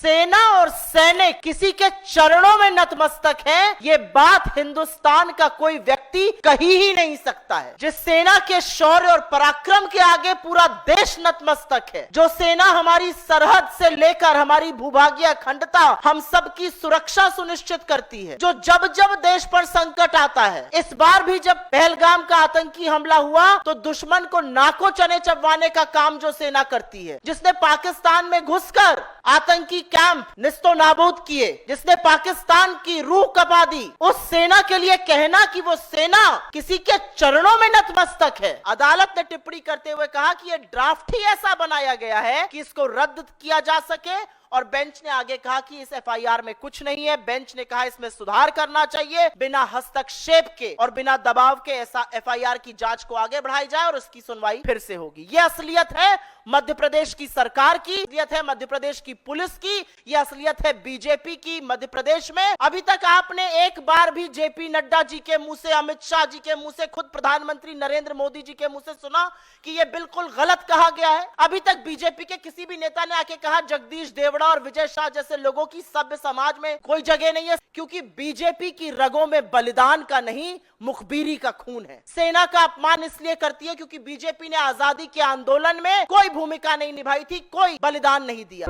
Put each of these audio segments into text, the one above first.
सेना और सैनिक किसी के चरणों में नतमस्तक है, ये बात हिंदुस्तान का कोई व्यक्ति कही ही नहीं सकता है। जिस सेना के शौर्य और पराक्रम के आगे पूरा देश नतमस्तक है, जो सेना हमारी सरहद से लेकर हमारी भूभागीय अखंडता, हम सबकी सुरक्षा सुनिश्चित करती है, जो जब जब देश पर संकट आता है, इस बार भी जब पहलगाम का आतंकी हमला हुआ तो दुश्मन को नाकों चने चबवाने का काम जो सेना करती है, जिसने पाकिस्तान में घुसकर आतंकी कैंप निस्तो नाबूद किए, जिसने पाकिस्तान की रूह कपा दी, उस सेना के लिए कहना कि वो सेना किसी के चरणों में नतमस्तक है। अदालत ने टिप्पणी करते हुए कहा कि ये ड्राफ्ट ही ऐसा बनाया गया है कि इसको रद्द किया जा सके, और बेंच ने आगे कहा कि इस एफआईआर में कुछ नहीं है। बेंच ने कहा इसमें सुधार करना चाहिए, बिना हस्तक्षेप के और बिना दबाव के ऐसा एफआईआर की जांच को आगे बढ़ाई जाए और उसकी सुनवाई फिर से होगी। यह असलियत है मध्य प्रदेश की सरकार की, असलियत है मध्य प्रदेश की पुलिस की, यह असलियत है बीजेपी की मध्य प्रदेश में। अभी तक आपने एक बार भी जेपी नड्डा जी के मुंह से, अमित शाह जी के मुंह से, खुद प्रधानमंत्री नरेंद्र मोदी जी के मुंह से सुना कि यह बिल्कुल गलत कहा गया है? अभी तक बीजेपी के किसी भी नेता ने आके कहा जगदीश देवड़ा और विजय शाह जैसे लोगों की सभ्य समाज में कोई जगह नहीं है, क्योंकि बीजेपी की रगों में बलिदान का नहीं, मुखबिरी का खून है। सेना का अपमान इसलिए करती है क्योंकि बीजेपी ने आजादी के आंदोलन में कोई भूमिका नहीं निभाई थी, कोई बलिदान नहीं दिया।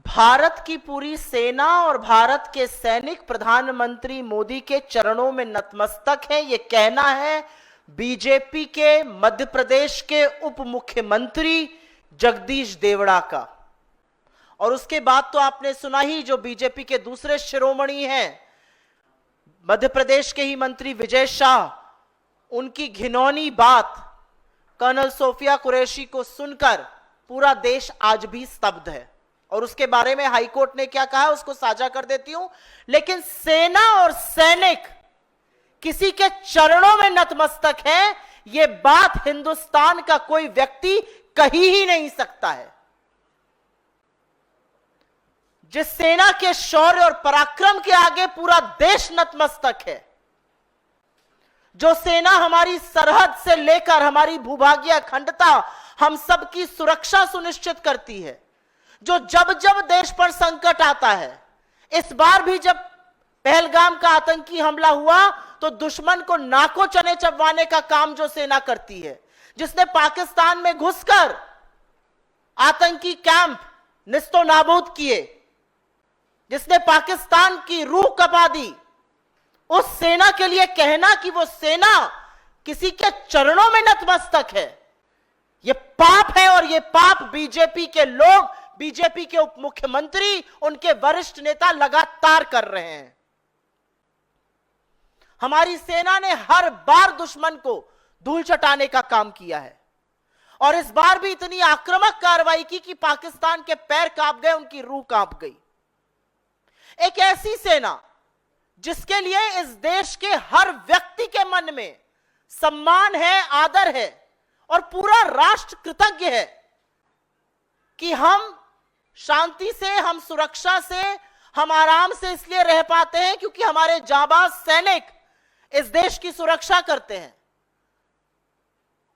भारत की पूरी सेना और भारत के सैनिक प्रधानमंत्री मोदी के चरणों में नतमस्तक हैं, ये कहना है बीजेपी के मध्य प्रदेश के उप मुख्यमंत्री जगदीश देवड़ा का। और उसके बाद तो आपने सुना ही, जो बीजेपी के दूसरे शिरोमणि हैं, मध्य प्रदेश के ही मंत्री विजय शाह, उनकी घिनौनी बात कर्नल सोफिया कुरैशी को सुनकर पूरा देश आज भी स्तब्ध है। और उसके बारे में हाईकोर्ट ने क्या कहा उसको साझा कर देती हूं। लेकिन सेना और सैनिक किसी के चरणों में नतमस्तक है, यह बात हिंदुस्तान का कोई व्यक्ति कही ही नहीं सकता है। जिस सेना के शौर्य और पराक्रम के आगे पूरा देश नतमस्तक है, जो सेना हमारी सरहद से लेकर हमारी भूभागीय अखंडता, हम सबकी सुरक्षा सुनिश्चित करती है, जो जब जब देश पर संकट आता है, इस बार भी जब पहलगाम का आतंकी हमला हुआ तो दुश्मन को नाकों चने चबवाने का काम जो सेना करती है, जिसने पाकिस्तान में घुसकर आतंकी कैंप निस्तो नाबूद किए, जिसने पाकिस्तान की रूह कपा दी, उस सेना के लिए कहना कि वो सेना किसी के चरणों में नतमस्तक है, ये पाप है। और ये पाप बीजेपी के लोग, बीजेपी के उप मुख्यमंत्री, उनके वरिष्ठ नेता लगातार कर रहे हैं। हमारी सेना ने हर बार दुश्मन को धूल चटाने का काम किया है, और इस बार भी इतनी आक्रामक कार्रवाई की कि पाकिस्तान के पैर कांप गए, उनकी रूह कांप गई। एक ऐसी सेना जिसके लिए इस देश के हर व्यक्ति के मन में सम्मान है, आदर है, और पूरा राष्ट्र कृतज्ञ है कि हम शांति से, हम सुरक्षा से, हम आराम से इसलिए रह पाते हैं क्योंकि हमारे जाबाज सैनिक इस देश की सुरक्षा करते हैं।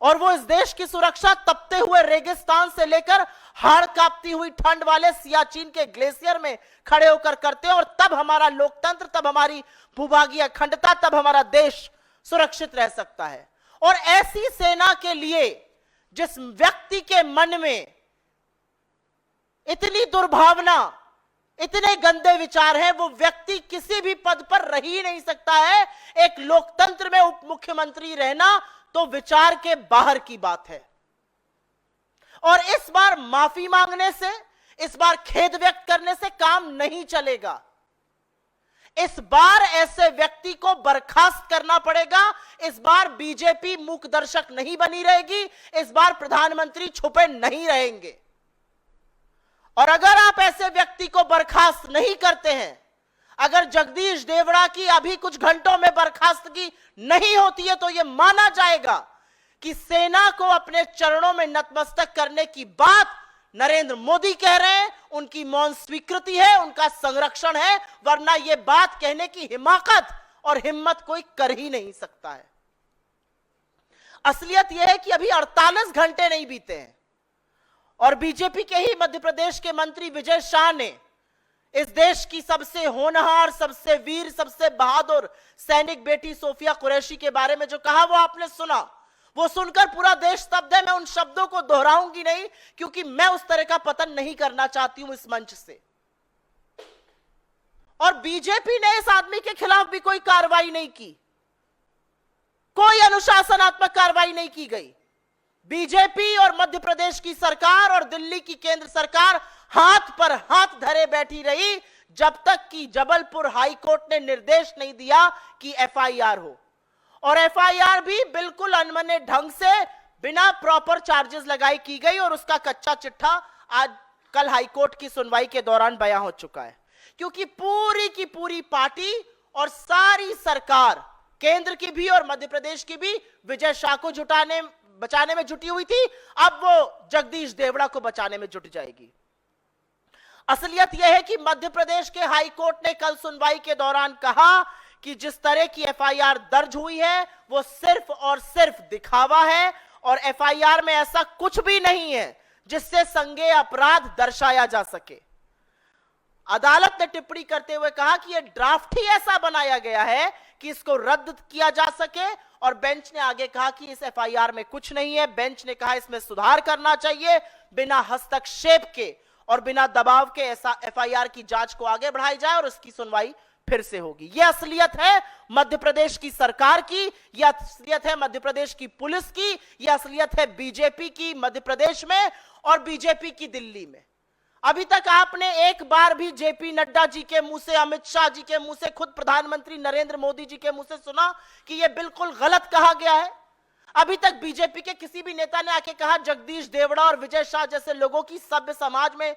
और वो इस देश की सुरक्षा तपते हुए रेगिस्तान से लेकर हाड़ कांपती हुई ठंड वाले सियाचिन के ग्लेशियर में खड़े होकर करते हैं। और तब हमारा लोकतंत्र, तब हमारी भूभागीय अखंडता, तब हमारा देश सुरक्षित रह सकता है। और ऐसी सेना के लिए जिस व्यक्ति के मन में इतनी दुर्भावना, इतने गंदे विचार हैं, वो व्यक्ति किसी भी पद पर रह ही नहीं सकता है। एक लोकतंत्र में उप मुख्यमंत्री रहना तो विचार के बाहर की बात है। और इस बार माफी मांगने से, इस बार खेद व्यक्त करने से काम नहीं चलेगा। इस बार ऐसे व्यक्ति को बर्खास्त करना पड़ेगा। इस बार बीजेपी मूक दर्शक नहीं बनी रहेगी, इस बार प्रधानमंत्री छुपे नहीं रहेंगे। और अगर आप ऐसे व्यक्ति को बर्खास्त नहीं करते हैं, अगर जगदीश देवड़ा की अभी कुछ घंटों में बर्खास्तगी नहीं होती है, तो यह माना जाएगा कि सेना को अपने चरणों में नतमस्तक करने की बात नरेंद्र मोदी कह रहे हैं, उनकी मौन स्वीकृति है, उनका संरक्षण है, वरना यह बात कहने की हिमाकत और हिम्मत कोई कर ही नहीं सकता है। असलियत यह है कि अभी 48 घंटे नहीं बीते हैं और बीजेपी के ही मध्य प्रदेश के मंत्री विजय शाह ने इस देश की सबसे होनहार, सबसे वीर, सबसे बहादुर सैनिक बेटी सोफिया कुरैशी के बारे में जो कहा वो आपने सुना। वो सुनकर पूरा देश स्तब्ध है। मैं उन शब्दों को दोहराऊंगी नहीं, क्योंकि मैं उस तरह का पतन नहीं करना चाहती हूं इस मंच से। और बीजेपी ने इस आदमी के खिलाफ भी कोई कार्रवाई नहीं की, कोई अनुशासनात्मक कार्रवाई नहीं की गई। बीजेपी और मध्य प्रदेश की सरकार और दिल्ली की केंद्र सरकार हाथ पर हाथ धरे बैठी रही, जब तक कि जबलपुर हाईकोर्ट ने निर्देश नहीं दिया कि एफआईआर हो। और एफआईआर भी बिल्कुल अनमने ढंग से बिना प्रॉपर चार्जेस लगाई की गई, और उसका कच्चा चिट्ठा आज कल हाईकोर्ट की सुनवाई के दौरान बयां हो चुका है। क्योंकि पूरी की पूरी पार्टी और सारी सरकार, केंद्र की भी और मध्य प्रदेश की भी, विजय शाह को बचाने में जुटी हुई थी। अब वो जगदीश देवड़ा को बचाने में जुट जाएगी। असलियत यह है कि मध्य प्रदेश के हाई कोर्ट ने कल सुनवाई के दौरान कहा कि जिस तरह की एफआईआर दर्ज हुई है वो सिर्फ और सिर्फ दिखावा है, और एफआईआर में ऐसा कुछ भी नहीं है जिससे संज्ञेय अपराध दर्शाया जा सके। अदालत ने टिप्पणी करते हुए कहा कि यह ड्राफ्ट ही ऐसा बनाया गया है कि इसको रद्द किया जा सके, और बेंच ने आगे कहा कि इस एफआईआर में कुछ नहीं है। बेंच ने कहा इसमें सुधार करना चाहिए, बिना हस्तक्षेप के और बिना दबाव के ऐसा एफआईआर की जांच को आगे बढ़ाई जाए और उसकी सुनवाई फिर से होगी। यह असलियत है मध्य प्रदेश की सरकार की, यह असलियत है मध्य प्रदेश की पुलिस की, यह असलियत है बीजेपी की मध्य प्रदेश में और बीजेपी की दिल्ली में। अभी तक आपने एक बार भी जेपी नड्डा जी के मुंह से, अमित शाह जी के मुंह से, खुद प्रधानमंत्री नरेंद्र मोदी जी के मुंह से सुना कि यह बिल्कुल गलत कहा गया है? अभी तक बीजेपी के किसी भी नेता ने आके कहा जगदीश देवड़ा और विजय शाह जैसे लोगों की सभ्य समाज में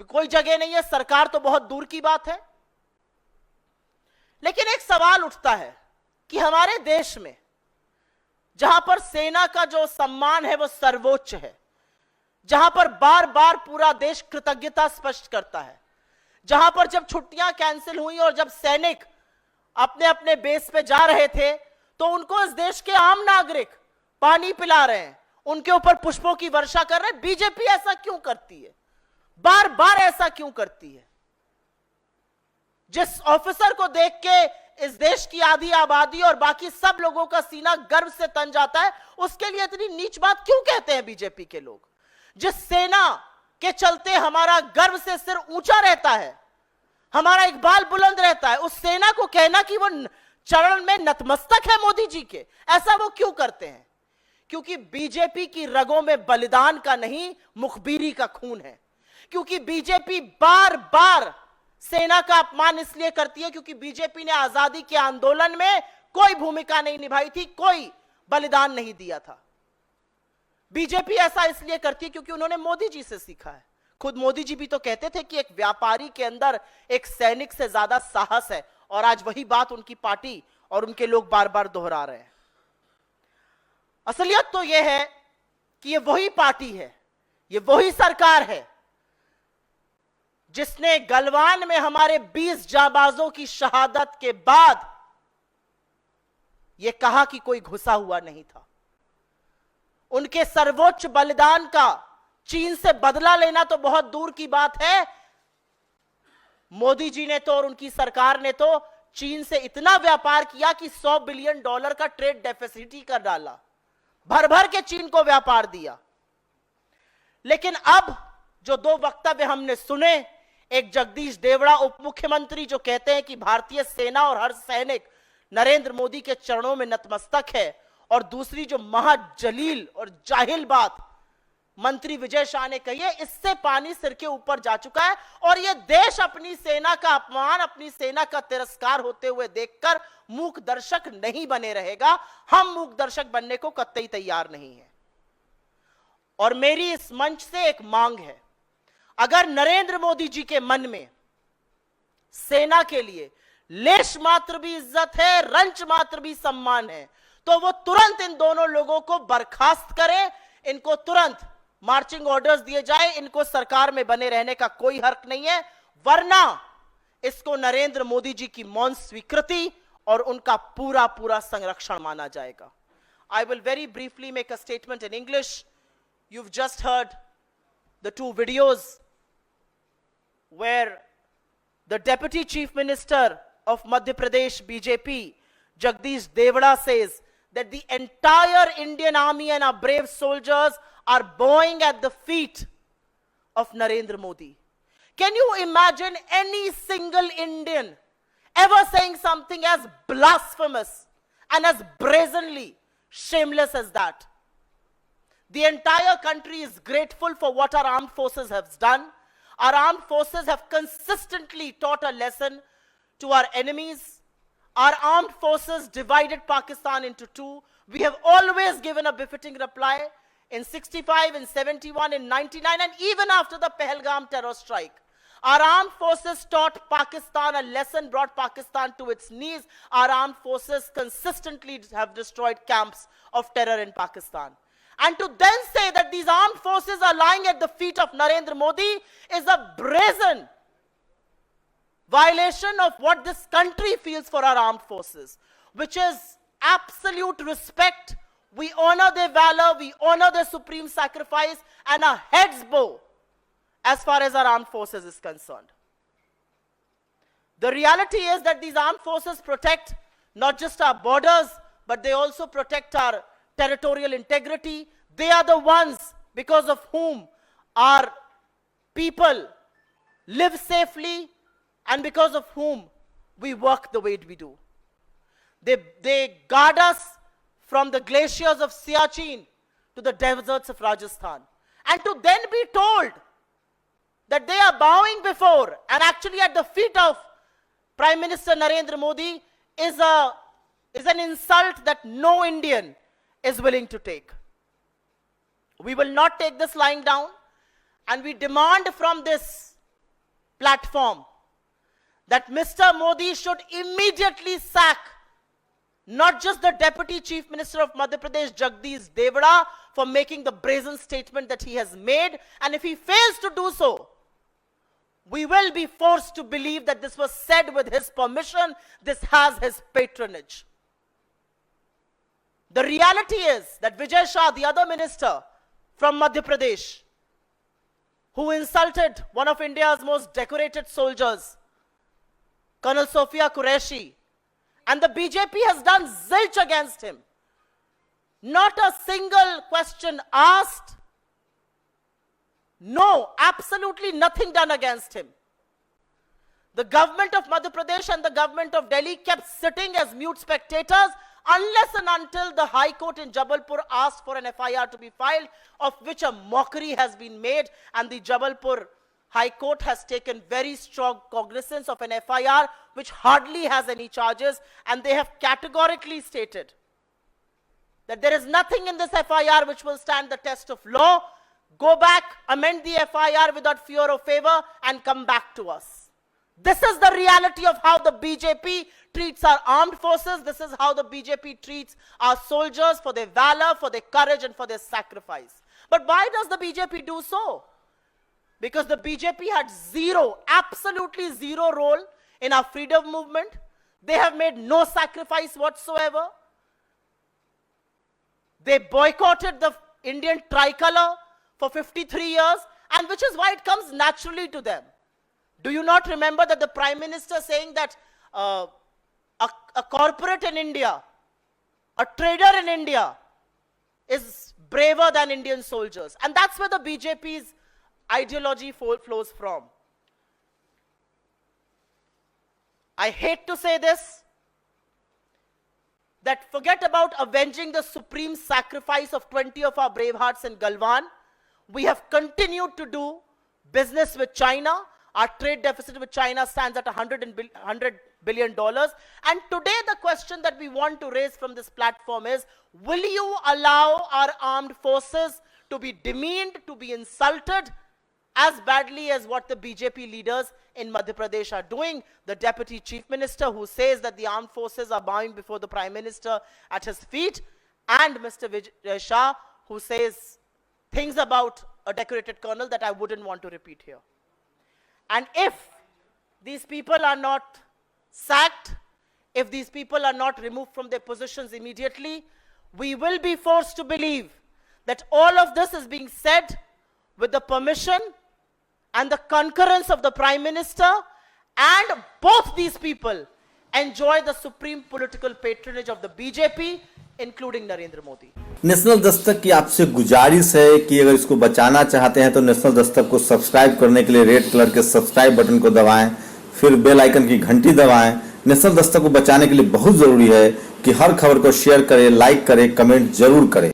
कोई जगह नहीं है, सरकार तो बहुत दूर की बात है। लेकिन एक सवाल उठता है कि हमारे देश में जहां पर सेना का जो सम्मान है वो सर्वोच्च है, जहां पर बार बार पूरा देश कृतज्ञता स्पष्ट करता है, जहां पर जब छुट्टियां कैंसिल हुई और जब सैनिक अपने अपने बेस पे जा रहे थे तो उनको इस देश के आम नागरिक पानी पिला रहे हैं, उनके ऊपर पुष्पों की वर्षा कर रहे हैं। बीजेपी ऐसा क्यों करती है? बार बार ऐसा क्यों करती है? जिस ऑफिसर को देख के इस देश की आधी आबादी और बाकी सब लोगों का सीना गर्व से तन जाता है, उसके लिए इतनी नीच बात क्यों कहते हैं बीजेपी के लोग? जिस सेना के चलते हमारा गर्व से सिर ऊंचा रहता है, हमारा इकबाल बुलंद रहता है, उस सेना को कहना कि वो चरण में नतमस्तक है मोदी जी के, ऐसा वो क्यों करते हैं? क्योंकि बीजेपी की रगों में बलिदान का नहीं, मुखबिरी का खून है। क्योंकि बीजेपी बार बार सेना का अपमान इसलिए करती है क्योंकि बीजेपी ने आजादी के आंदोलन में कोई भूमिका नहीं निभाई थी, कोई बलिदान नहीं दिया था। बीजेपी ऐसा इसलिए करती है क्योंकि उन्होंने मोदी जी से सीखा है। खुद मोदी जी भी तो कहते थे कि एक व्यापारी के अंदर एक सैनिक से ज्यादा साहस है, और आज वही बात उनकी पार्टी और उनके लोग बार बार दोहरा रहे हैं। असलियत तो यह है कि ये वही पार्टी है, ये वही सरकार है जिसने गलवान में हमारे 20 जाबाजों की शहादत के बाद यह कहा कि कोई घुसा हुआ नहीं था। उनके सर्वोच्च बलिदान का चीन से बदला लेना तो बहुत दूर की बात है। मोदी जी ने तो और उनकी सरकार ने तो चीन से इतना व्यापार किया कि $100 बिलियन का ट्रेड डेफिसिट कर डाला, भर भर के चीन को व्यापार दिया। लेकिन अब जो दो वक्तव्य हमने सुने, एक जगदीश देवड़ा उप मुख्यमंत्री जो कहते हैं कि भारतीय सेना और हर सैनिक नरेंद्र मोदी के चरणों में नतमस्तक है, और दूसरी जो महाजलील और जाहिल बात मंत्री विजय शाह ने कही है, इससे पानी सिर के ऊपर जा चुका है। और यह देश अपनी सेना का अपमान, अपनी सेना का तिरस्कार होते हुए देखकर मूक दर्शक नहीं बने रहेगा। हम मूक दर्शक बनने को कतई तैयार नहीं है। और मेरी इस मंच से एक मांग है, अगर नरेंद्र मोदी जी के मन में सेना के लिए लेश मात्र भी इज्जत है, रंच मात्र भी सम्मान है, तो वो तुरंत इन दोनों लोगों को बर्खास्त करें, इनको तुरंत मार्चिंग ऑर्डर्स दिए जाए। इनको सरकार में बने रहने का कोई हक नहीं है, वरना इसको नरेंद्र मोदी जी की मौन स्वीकृति और उनका पूरा पूरा संरक्षण माना जाएगा। I will very briefly make a statement in English. You've just heard the two videos where the Deputy Chief Minister of Madhya Pradesh BJP, Jagdish Devada, says that the entire Indian army and our brave soldiers are bowing at the feet of Narendra Modi. Can you imagine any single Indian ever saying something as blasphemous and as brazenly shameless as that? The entire country is grateful for what our armed forces have done. Our armed forces have consistently taught a lesson to our enemies. Our armed forces divided Pakistan into two. We have always given a befitting reply in 65, in 71, in 99, and even after the Pahalgam terror strike. Our armed forces taught Pakistan a lesson, brought Pakistan to its knees. Our armed forces consistently have destroyed camps of terror in Pakistan. And to then say that these armed forces are lying at the feet of Narendra Modi is a brazen violation of what this country feels for our armed forces, which is absolute respect. We honor their valor, we honor their supreme sacrifice, and our heads bow as far as our armed forces is concerned. The reality is that these armed forces protect not just our borders, but they also protect our territorial integrity. They are the ones because of whom our people live safely and because of whom we work the way we do. They guard us from the glaciers of Siachen to the deserts of Rajasthan. And to then be told that they are bowing before and actually at the feet of Prime Minister Narendra Modi is an insult that no Indian is willing to take. We will not take this lying down, and we demand from this platform that Mr. Modi should immediately sack not just the Deputy Chief Minister of Madhya Pradesh, Jagdish Devada, for making the brazen statement that he has made, and if he fails to do so, we will be forced to believe that this was said with his permission, this has his patronage. The reality is that Vijay Shah, the other minister from Madhya Pradesh, who insulted one of India's most decorated soldiers, Colonel Sophia Qureshi, and the BJP has done zilch against him. Not a single question asked. No, absolutely nothing done against him. The government of Madhya Pradesh and the government of Delhi kept sitting as mute spectators unless and until the High Court in Jabalpur asked for an FIR to be filed, of which a mockery has been made, and the Jabalpur High Court has taken very strong cognizance of an FIR which hardly has any charges, and they have categorically stated that there is nothing in this FIR which will stand the test of law. Go back, amend the FIR without fear or favor, and come back to us. This is the reality of how the BJP treats our armed forces. This is how the BJP treats our soldiers for their valor, for their courage, and for their sacrifice. But why does the BJP do so? Because the BJP had zero, absolutely zero role in our freedom movement. They have made no sacrifice whatsoever. They boycotted the Indian tricolor for 53 years, and which is why it comes naturally to them. Do you not remember that the Prime Minister saying that a corporate in India, a trader in India is braver than Indian soldiers? And that's where the BJP's ideology flows from. I hate to say this, that forget about avenging the supreme sacrifice of 20 of our brave hearts in Galwan. We have continued to do business with China. Our trade deficit with China stands at $100 billion. And today the question that we want to raise from this platform is, will you allow our armed forces to be demeaned, to be insulted as badly as what the BJP leaders in Madhya Pradesh are doing? The Deputy Chief Minister who says that the armed forces are bowing before the Prime Minister at his feet, and Mr. Vijay Shah who says things about a decorated colonel that I wouldn't want to repeat here. And if these people are not sacked, if these people are not removed from their positions immediately, we will be forced to believe that all of this is being said with the permission and the concurrence of the Prime Minister, and both these people enjoy the supreme political patronage of the BJP, including Narendra Modi. National Dastak की आपसे गुजारिश है कि अगर इसको बचाना चाहते हैं तो नेशनल दस्तक को सब्सक्राइब करने के लिए रेड कलर के सब्सक्राइब बटन को दबाएं, फिर बेल आइकन की घंटी दबाएं। नेशनल दस्तक को बचाने के लिए बहुत जरूरी है कि हर खबर को शेयर करें, लाइक करें, कमेंट जरूर करें।